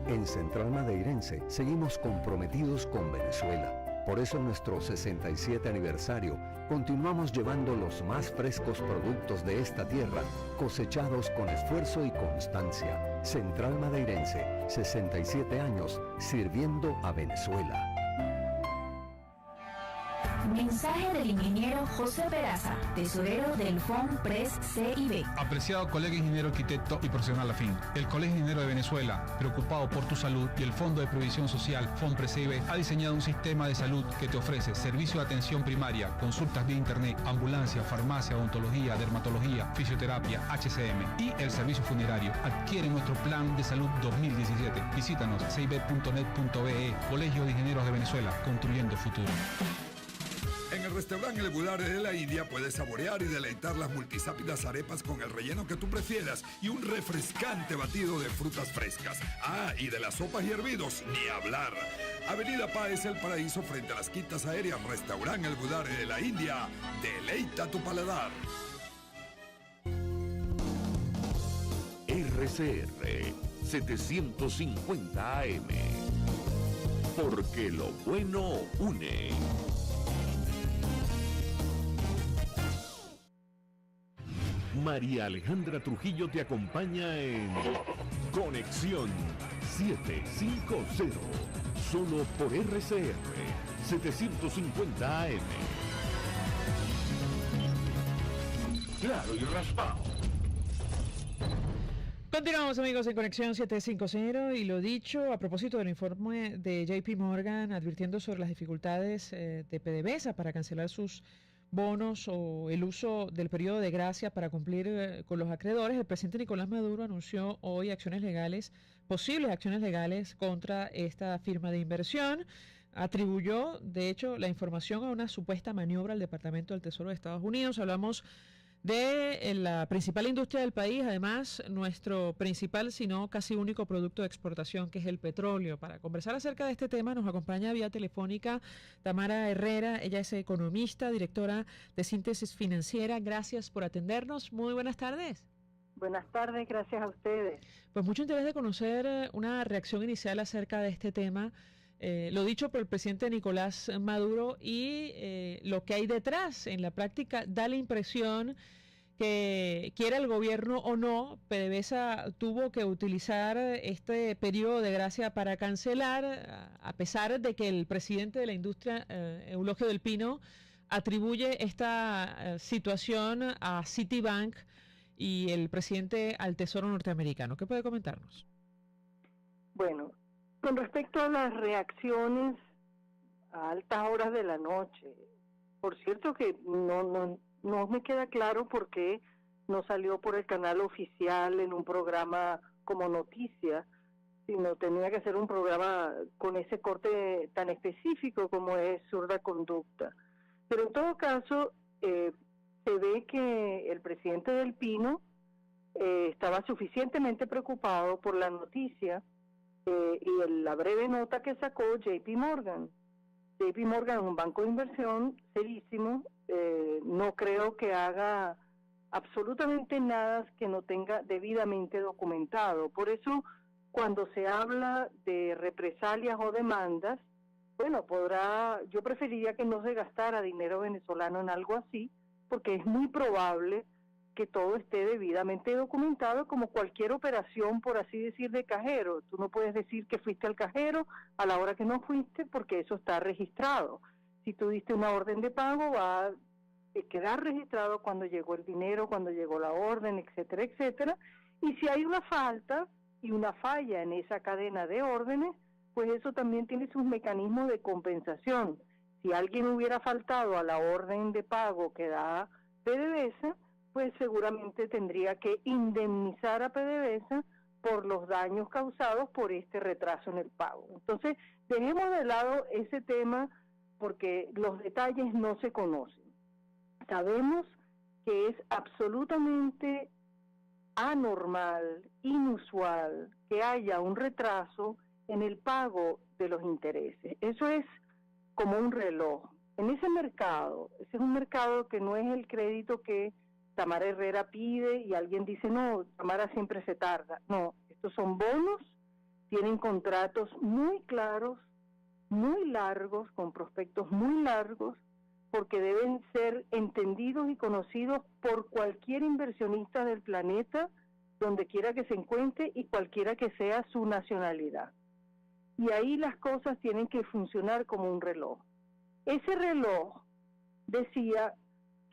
En Central Madeirense seguimos comprometidos con Venezuela. Por eso en nuestro 67 aniversario continuamos llevando los más frescos productos de esta tierra, cosechados con esfuerzo y constancia. Central Madeirense, 67 años sirviendo a Venezuela. Mensaje del ingeniero José Peraza, tesorero del FONPRES CIB. Apreciado colega ingeniero arquitecto y profesional afín, el Colegio Ingeniero de Venezuela, preocupado por tu salud y el Fondo de Previsión Social FONPRES CIB, ha diseñado un sistema de salud que te ofrece servicio de atención primaria, consultas vía internet, ambulancia, farmacia, odontología, dermatología, fisioterapia, HCM y el servicio funerario. Adquiere nuestro plan de salud 2017. Visítanos cib.net.be. Colegio de Ingenieros de Venezuela, construyendo futuro. En el restaurante El Budare de la India puedes saborear y deleitar las multisápidas arepas con el relleno que tú prefieras y un refrescante batido de frutas frescas. Ah, y de las sopas y hervidos, ni hablar. Avenida Páez, El Paraíso, frente a las quintas aéreas. Restaurante El Budare de la India. Deleita tu paladar. RCR 750 AM. Porque lo bueno une. María Alejandra Trujillo te acompaña en Conexión 750, solo por RCR 750 AM. Claro y raspado. Continuamos, amigos, en Conexión 750 y lo dicho a propósito del informe de JP Morgan advirtiendo sobre las dificultades de PDVSA para cancelar sus bonos o el uso del periodo de gracia para cumplir con los acreedores. El presidente Nicolás Maduro anunció hoy posibles acciones legales contra esta firma de inversión. Atribuyó, de hecho, la información a una supuesta maniobra al Departamento del Tesoro de Estados Unidos. Hablamos de la principal industria del país, además nuestro principal, si no casi único producto de exportación, que es el petróleo. Para conversar acerca de este tema nos acompaña vía telefónica Tamara Herrera. Ella es economista, directora de Síntesis Financiera. Gracias por atendernos. Muy buenas tardes. Buenas tardes, gracias a ustedes. Pues mucho interés de conocer una reacción inicial acerca de este tema. Lo dicho por el presidente Nicolás Maduro y lo que hay detrás. En la práctica da la impresión que, quiera el gobierno o no, PDVSA tuvo que utilizar este periodo de gracia para cancelar, a pesar de que el presidente de la industria, Eulogio del Pino, atribuye esta situación a Citibank y el presidente al Tesoro norteamericano. ¿Qué puede comentarnos? Bueno, con respecto a las reacciones a altas horas de la noche, por cierto que no me queda claro por qué no salió por el canal oficial en un programa como noticia sino tenía que hacer un programa con ese corte tan específico como es zurda conducta. Pero en todo caso, se ve que el presidente del Pino estaba suficientemente preocupado por la noticia y la breve nota que sacó JP Morgan. JP Morgan es un banco de inversión serísimo, no creo que haga absolutamente nada que no tenga debidamente documentado. Por eso, cuando se habla de represalias o demandas, bueno, yo preferiría que no se gastara dinero venezolano en algo así, porque es muy probable que todo esté debidamente documentado, como cualquier operación, por así decir, de cajero. Tú no puedes decir que fuiste al cajero a la hora que no fuiste, porque eso está registrado. Si tú diste una orden de pago, va a quedar registrado cuando llegó el dinero, cuando llegó la orden, etcétera, etcétera. Y si hay una falta y una falla en esa cadena de órdenes, pues eso también tiene sus mecanismos de compensación. Si alguien hubiera faltado a la orden de pago que da PDVSA, pues seguramente tendría que indemnizar a PDVSA por los daños causados por este retraso en el pago. Entonces, dejemos de lado ese tema porque los detalles no se conocen. Sabemos que es absolutamente anormal, inusual, que haya un retraso en el pago de los intereses. Eso es como un reloj. En ese mercado, ese es un mercado que no es el crédito que Tamara Herrera pide y alguien dice, no, Tamara siempre se tarda. No, estos son bonos, tienen contratos muy claros, muy largos, con prospectos muy largos, porque deben ser entendidos y conocidos por cualquier inversionista del planeta, donde quiera que se encuentre y cualquiera que sea su nacionalidad. Y ahí las cosas tienen que funcionar como un reloj. Ese reloj decía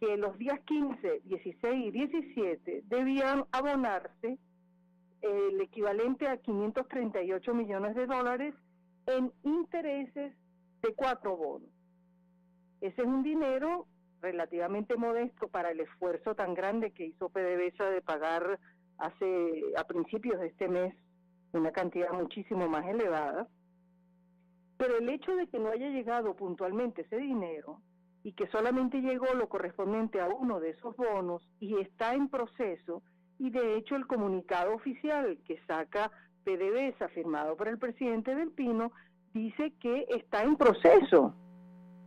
que los días 15, 16 y 17 debían abonarse el equivalente a 538 millones de dólares en intereses de 4 bonos. Ese es un dinero relativamente modesto para el esfuerzo tan grande que hizo PDVSA de pagar a principios de este mes una cantidad muchísimo más elevada. Pero el hecho de que no haya llegado puntualmente ese dinero y que solamente llegó lo correspondiente a uno de esos bonos y está en proceso, y de hecho el comunicado oficial que saca PDVSA firmado por el presidente del Pino dice que está en proceso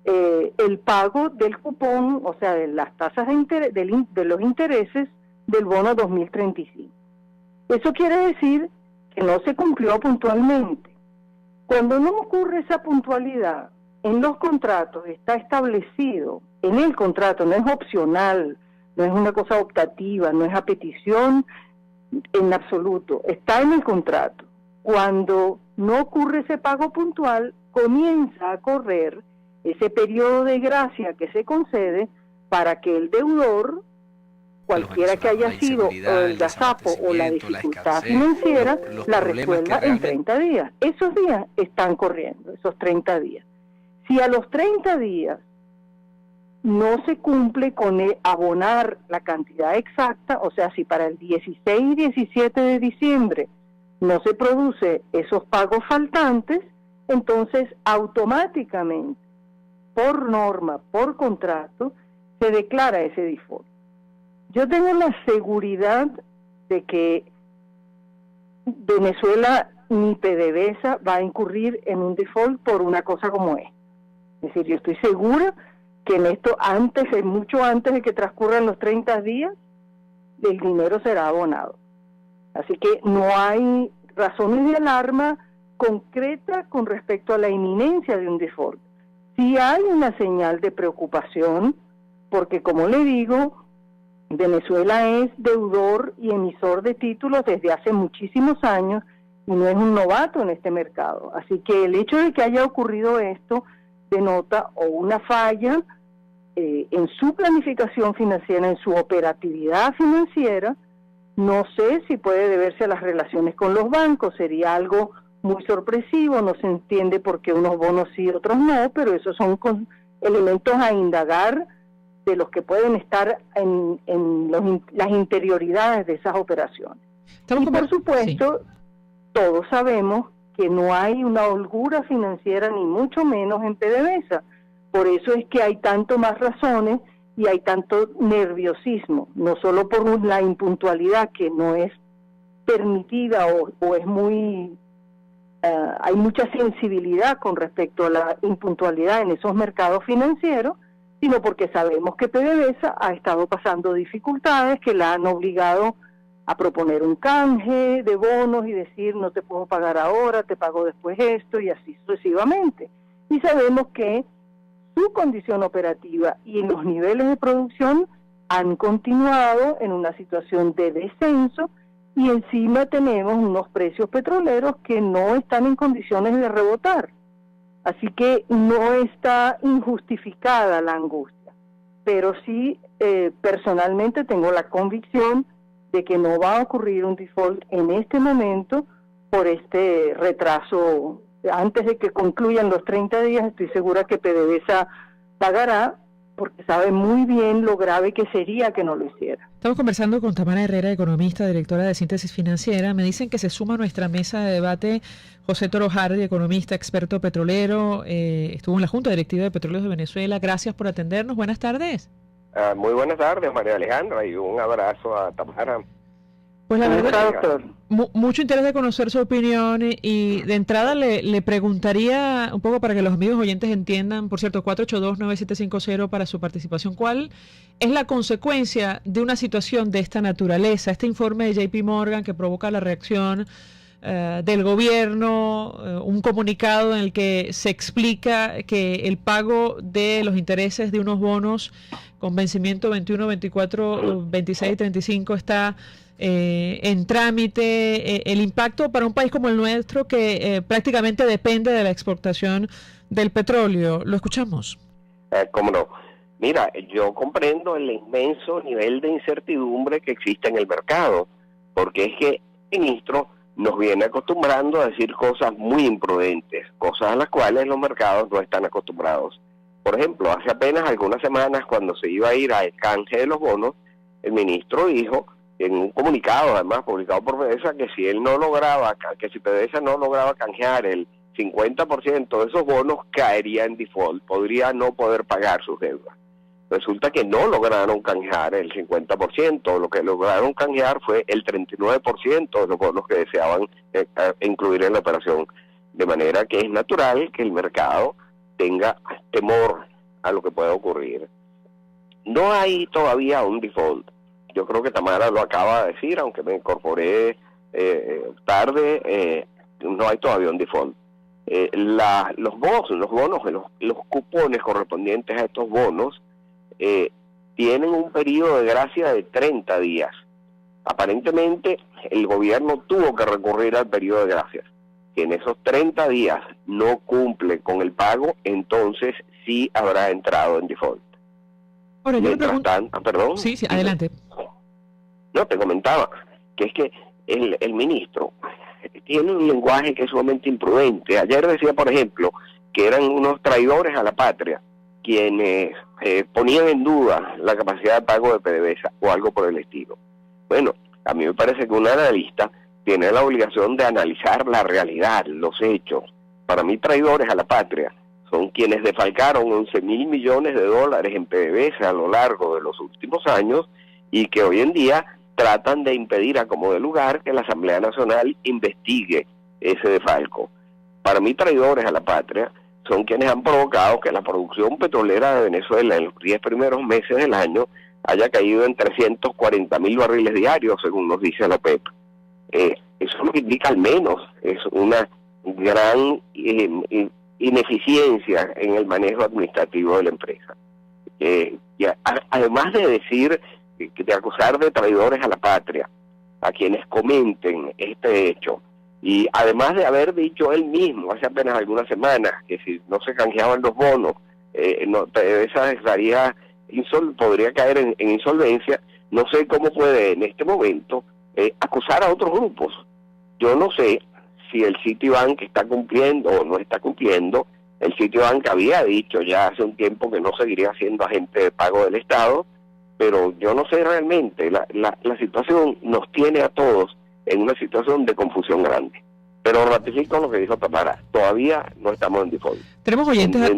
el pago del cupón, o sea, de las tasas de los intereses del bono 2035. Eso quiere decir que no se cumplió puntualmente. Cuando no ocurre esa puntualidad, en los contratos está establecido, en el contrato, no es opcional, no es una cosa optativa, no es a petición en absoluto, está en el contrato. Cuando no ocurre ese pago puntual, comienza a correr ese periodo de gracia que se concede para que el deudor, cualquiera que haya sido el gazapo o la dificultad financiera, la resuelva en 30 días. Esos días están corriendo, esos 30 días. Si a los 30 días no se cumple con abonar la cantidad exacta, o sea, si para el 16 y 17 de diciembre no se produce esos pagos faltantes, entonces automáticamente, por norma, por contrato, se declara ese default. Yo tengo la seguridad de que Venezuela ni PDVSA va a incurrir en un default por una cosa como esta. Es decir, yo estoy segura que en esto, mucho antes de que transcurran los 30 días, el dinero será abonado. Así que no hay razones de alarma concreta con respecto a la inminencia de un default. Sí hay una señal de preocupación, porque como le digo, Venezuela es deudor y emisor de títulos desde hace muchísimos años y no es un novato en este mercado. Así que el hecho de que haya ocurrido esto denota o una falla en su planificación financiera, en su operatividad financiera. No sé si puede deberse a las relaciones con los bancos, sería algo muy sorpresivo, no se entiende por qué unos bonos sí y otros no, pero esos son elementos a indagar de los que pueden estar en las interioridades de esas operaciones. Y por supuesto, todos sabemos que no hay una holgura financiera ni mucho menos en PDVSA. Por eso es que hay tanto más razones y hay tanto nerviosismo, no solo por la impuntualidad que no es permitida o es muy... hay mucha sensibilidad con respecto a la impuntualidad en esos mercados financieros, sino porque sabemos que PDVSA ha estado pasando dificultades que la han obligado a proponer un canje de bonos y decir no te puedo pagar ahora, te pago después esto y así sucesivamente. Y sabemos que su condición operativa y los niveles de producción han continuado en una situación de descenso y encima tenemos unos precios petroleros que no están en condiciones de rebotar. Así que no está injustificada la angustia, pero sí personalmente tengo la convicción de que no va a ocurrir un default en este momento por este retraso. Antes de que concluyan los 30 días, estoy segura que PDVSA pagará, porque sabe muy bien lo grave que sería que no lo hiciera. Estamos conversando con Tamara Herrera, economista, directora de Síntesis Financiera. Me dicen que se suma a nuestra mesa de debate José Toro Hardy, economista, experto petrolero, estuvo en la Junta Directiva de Petróleos de Venezuela. Gracias por atendernos. Buenas tardes. Muy buenas tardes, María Alejandra, y un abrazo a Tamara. Pues la verdad, mucho interés de conocer su opinión y de entrada le preguntaría un poco para que los amigos oyentes entiendan, por cierto, 482-9750 para su participación, ¿cuál es la consecuencia de una situación de esta naturaleza? Este informe de JP Morgan que provoca la reacción del gobierno, un comunicado en el que se explica que el pago de los intereses de unos bonos con vencimiento 21, 24, 26 y 35 está en trámite. El impacto para un país como el nuestro que prácticamente depende de la exportación del petróleo. ¿Lo escuchamos? ¿Cómo no? Mira, yo comprendo el inmenso nivel de incertidumbre que existe en el mercado, porque es que el ministro nos viene acostumbrando a decir cosas muy imprudentes, cosas a las cuales los mercados no están acostumbrados. Por ejemplo, hace apenas algunas semanas, cuando se iba a ir al canje de los bonos, el ministro dijo en un comunicado, además publicado por PDVSA, que si él no lograba, que si PDVSA no lograba canjear el 50% de esos bonos, caería en default, podría no poder pagar sus deudas. Resulta que no lograron canjear el 50%, lo que lograron canjear fue el 39% de los bonos que deseaban incluir en la operación. De manera que es natural que el mercado tenga temor a lo que pueda ocurrir. No hay todavía un default. Yo creo que Tamara lo acaba de decir, aunque me incorporé tarde, no hay todavía un default. Los bonos, los cupones correspondientes a estos bonos tienen un periodo de gracia de 30 días. Aparentemente el gobierno tuvo que recurrir al periodo de gracia. Si en esos 30 días no cumple con el pago, entonces sí habrá entrado en default. Ahora, yo Mientras tanto, perdón. Sí, adelante. No, te comentaba que es que el ministro tiene un lenguaje que es sumamente imprudente. Ayer decía, por ejemplo, que eran unos traidores a la patria quienes ponían en duda la capacidad de pago de PDVSA o algo por el estilo. Bueno, a mí me parece que un analista tiene la obligación de analizar la realidad, los hechos. Para mí, traidores a la patria son quienes defalcaron 11.000 millones de dólares en PDVSA a lo largo de los últimos años y que hoy en día tratan de impedir a como de lugar que la Asamblea Nacional investigue ese defalco. Para mí, traidores a la patria son quienes han provocado que la producción petrolera de Venezuela en los 10 primeros meses del año haya caído en 340.000 barriles diarios, según nos dice la OPEP. Eso lo que indica al menos es una gran ineficiencia en el manejo administrativo de la empresa. Además de decir, de acusar de traidores a la patria a quienes comenten este hecho, y además de haber dicho él mismo hace apenas algunas semanas que si no se canjeaban los bonos, esa podría caer en insolvencia, no sé cómo puede en este momento acusar a otros grupos. Yo no sé si el Citibank está cumpliendo o no está cumpliendo. El Citibank había dicho ya hace un tiempo que no seguiría siendo agente de pago del Estado, pero yo no sé realmente. La situación nos tiene a todos en una situación de confusión grande. Pero ratifico lo que dijo Tamara, todavía no estamos en default. Tenemos oyentes...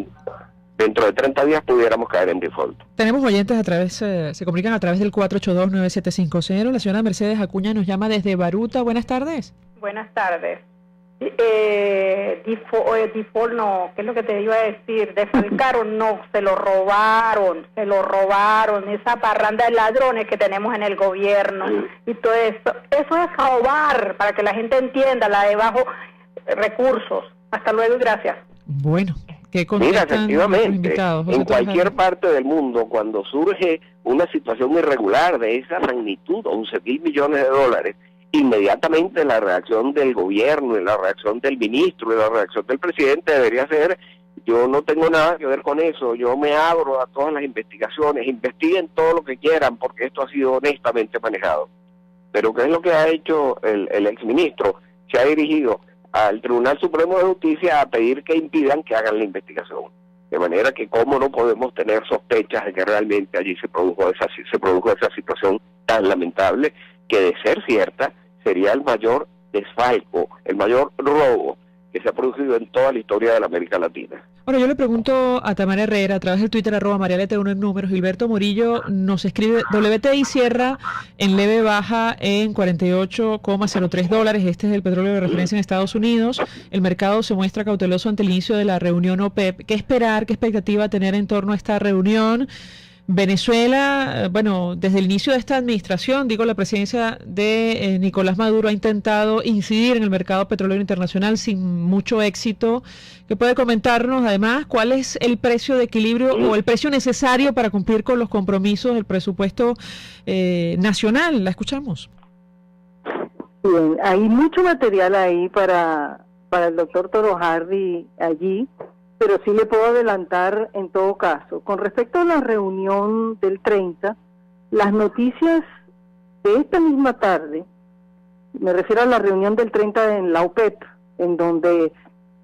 Dentro de 30 días pudiéramos caer en default. Tenemos oyentes a través, se comunican a través del 482-9750. La señora Mercedes Acuña nos llama desde Baruta. Buenas tardes. Buenas tardes. Default no, ¿qué es lo que te iba a decir? Defalcaron, no, se lo robaron, esa parranda de ladrones que tenemos en el gobierno y todo eso es robar, para que la gente entienda, la de bajos recursos. Hasta luego y gracias. Bueno. Mira, efectivamente, en cualquier parte del mundo, cuando surge una situación irregular de esa magnitud, 11.000 millones de dólares, inmediatamente la reacción del gobierno, y la reacción del ministro, y la reacción del presidente debería ser: yo no tengo nada que ver con eso, yo me abro a todas las investigaciones, investiguen todo lo que quieran, porque esto ha sido honestamente manejado. Pero ¿qué es lo que ha hecho el exministro? Se ha dirigido al Tribunal Supremo de Justicia a pedir que impidan que hagan la investigación. De manera que cómo no podemos tener sospechas de que realmente allí se produjo esa situación tan lamentable, que de ser cierta sería el mayor desfalco, el mayor robo que se ha producido en toda la historia de la América Latina. Bueno, yo le pregunto a Tamara Herrera a través del Twitter @marialete1 en números. Gilberto Murillo nos escribe: WTI cierra en leve baja en $48,03. Este es el petróleo de referencia en Estados Unidos. El mercado se muestra cauteloso ante el inicio de la reunión OPEP. ¿Qué esperar? ¿Qué expectativa tener en torno a esta reunión? Venezuela, bueno, desde el inicio de esta administración, la presidencia de Nicolás Maduro ha intentado incidir en el mercado petrolero internacional sin mucho éxito. ¿Qué puede comentarnos además cuál es el precio de equilibrio o el precio necesario para cumplir con los compromisos del presupuesto nacional? La escuchamos. Bien, hay mucho material ahí para el doctor Toro Hardy allí, pero sí le puedo adelantar en todo caso. Con respecto a la reunión del 30, las noticias de esta misma tarde, me refiero a la reunión del 30 en la OPEP, en donde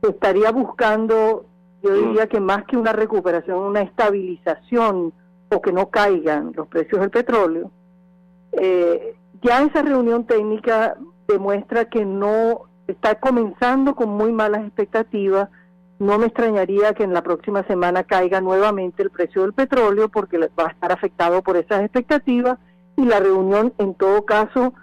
se estaría buscando, yo diría que más que una recuperación, una estabilización o que no caigan los precios del petróleo. Ya esa reunión técnica demuestra que no está comenzando con muy malas expectativas. No me extrañaría que en la próxima semana caiga nuevamente el precio del petróleo, porque va a estar afectado por esas expectativas, y la reunión, en todo caso,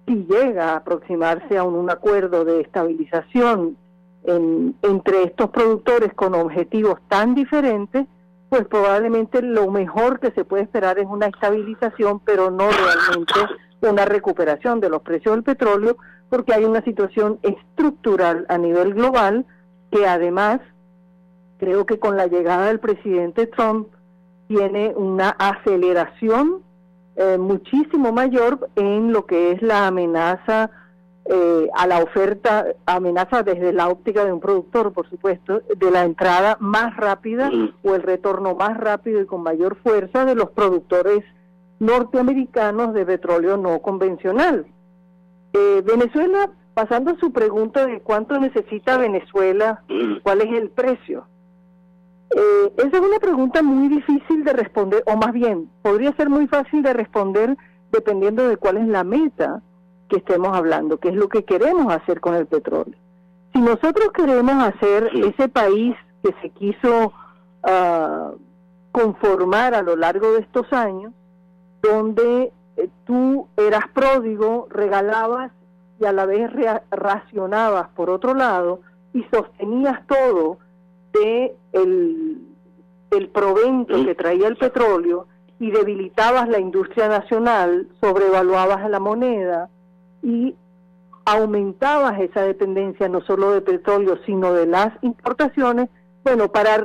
si llega a aproximarse a un acuerdo de estabilización entre estos productores con objetivos tan diferentes, pues probablemente lo mejor que se puede esperar es una estabilización, pero no realmente una recuperación de los precios del petróleo, porque hay una situación estructural a nivel global que además creo que con la llegada del presidente Trump tiene una aceleración muchísimo mayor en lo que es la amenaza a la oferta, amenaza desde la óptica de un productor, por supuesto, de la entrada más rápida o el retorno más rápido y con mayor fuerza de los productores norteamericanos de petróleo no convencional. Venezuela, pasando a su pregunta de cuánto necesita Venezuela, cuál es el precio. Esa es una pregunta muy difícil de responder, o más bien, podría ser muy fácil de responder dependiendo de cuál es la meta que estemos hablando, qué es lo que queremos hacer con el petróleo. Si nosotros queremos hacer ese país que se quiso conformar a lo largo de estos años, donde tú eras pródigo, regalabas y a la vez racionabas por otro lado y sostenías todo de el provento que traía el petróleo y debilitabas la industria nacional, sobrevaluabas la moneda y aumentabas esa dependencia no solo de petróleo sino de las importaciones. Bueno, para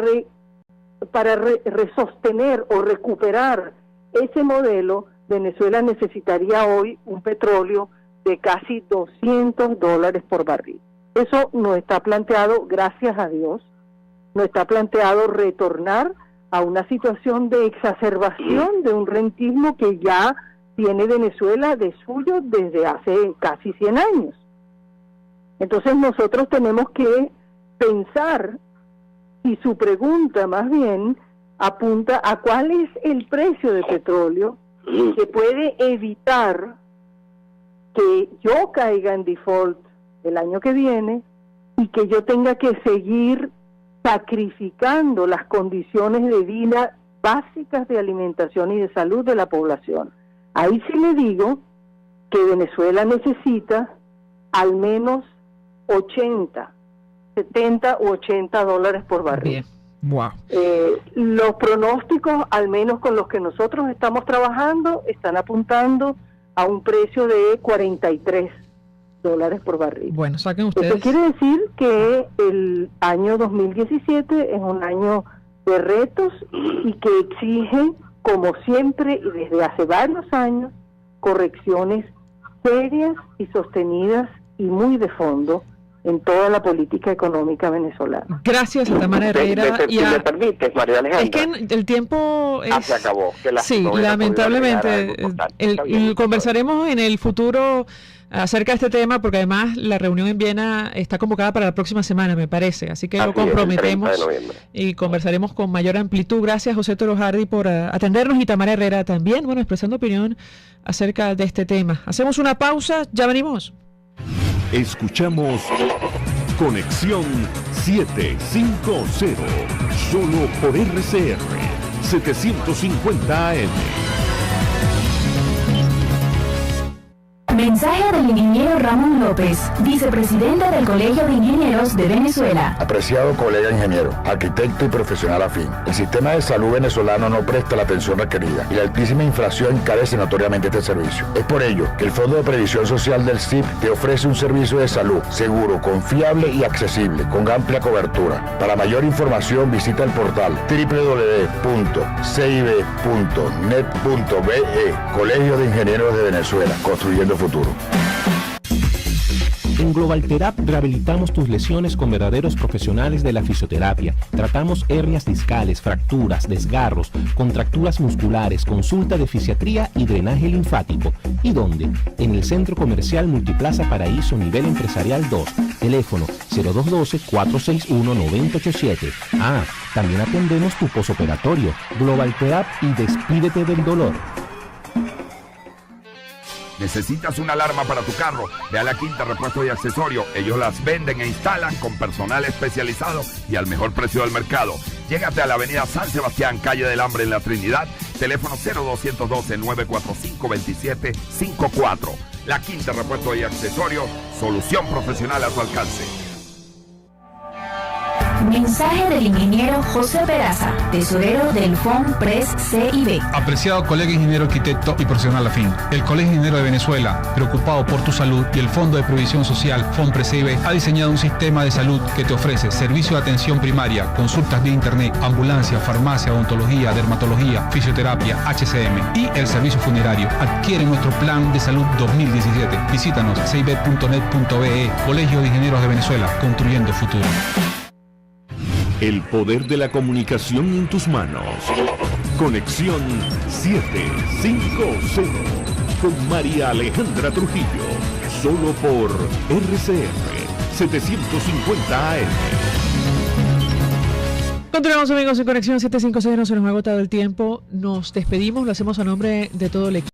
resostener o recuperar ese modelo, Venezuela necesitaría hoy un petróleo de casi $200 por barril. Eso no está planteado, gracias a Dios, no está planteado retornar a una situación de exacerbación de un rentismo que ya tiene Venezuela de suyo desde hace casi 100 años. Entonces nosotros tenemos que pensar, y su pregunta más bien apunta a cuál es el precio de petróleo que puede evitar que yo caiga en default el año que viene y que yo tenga que seguir sacrificando las condiciones de vida básicas de alimentación y de salud de la población. Ahí sí le digo que Venezuela necesita al menos 70 u 80 dólares por barril. Bien. Wow. Los pronósticos, al menos con los que nosotros estamos trabajando, están apuntando a un precio de 43 dólares por barril. Bueno, saquen ustedes. Eso quiere decir que el año 2017 es un año de retos y que exige, como siempre y desde hace varios años, correcciones serias y sostenidas y muy de fondo en toda la política económica venezolana. Gracias a Tamara Herrera. Si me permites, María Alejandra. Es que el tiempo es... se acabó. Sí, lamentablemente. Conversaremos en el futuro acerca de este tema, porque además la reunión en Viena está convocada para la próxima semana, me parece. Así que lo comprometemos y conversaremos con mayor amplitud. Gracias, José Toro Hardy, por atendernos, y Tamara Herrera también, bueno, expresando opinión acerca de este tema. Hacemos una pausa, ya venimos. Escuchamos Conexión 750, solo por RCR 750 AM. Mensaje del ingeniero Ramón López, vicepresidente del Colegio de Ingenieros de Venezuela. Apreciado colega ingeniero, arquitecto y profesional afín, el sistema de salud venezolano no presta la atención requerida y la altísima inflación encarece notoriamente este servicio. Es por ello que el Fondo de Previsión Social del CIP te ofrece un servicio de salud seguro, confiable y accesible, con amplia cobertura. Para mayor información visita el portal www.cib.net.be, Colegio de Ingenieros de Venezuela, construyendo futuro. En Global Therap rehabilitamos tus lesiones con verdaderos profesionales de la fisioterapia. Tratamos hernias discales, fracturas, desgarros, contracturas musculares, consulta de fisiatría y drenaje linfático. ¿Y dónde? En el Centro Comercial Multiplaza Paraíso Nivel Empresarial 2. Teléfono 0212-461-9087. Ah, también atendemos tu posoperatorio. Global Therap y despídete del dolor. ¿Necesitas una alarma para tu carro? Ve a La Quinta Repuesto y Accesorio. Ellos las venden e instalan con personal especializado y al mejor precio del mercado. Llégate a la avenida San Sebastián, calle del Hambre en La Trinidad. Teléfono 0212-945-2754. La Quinta Repuesto y Accesorio. Solución profesional a tu alcance. Mensaje del ingeniero José Peraza, tesorero del FONPRES CIB. Apreciado colega ingeniero arquitecto y profesional afín, el Colegio Ingeniero de Venezuela, preocupado por tu salud, y el Fondo de Previsión Social FONPRES CIB ha diseñado un sistema de salud que te ofrece servicio de atención primaria, consultas vía internet, ambulancia, farmacia, odontología, dermatología, fisioterapia, HCM y el servicio funerario. Adquiere nuestro plan de salud 2017. Visítanos cib.net.be, Colegio de Ingenieros de Venezuela, construyendo futuro. El poder de la comunicación en tus manos. Conexión 750 con María Alejandra Trujillo. Solo por RCR 750 AM. Continuamos, amigos, en Conexión 750. No se nos ha agotado el tiempo. Nos despedimos. Lo hacemos a nombre de todo el equipo.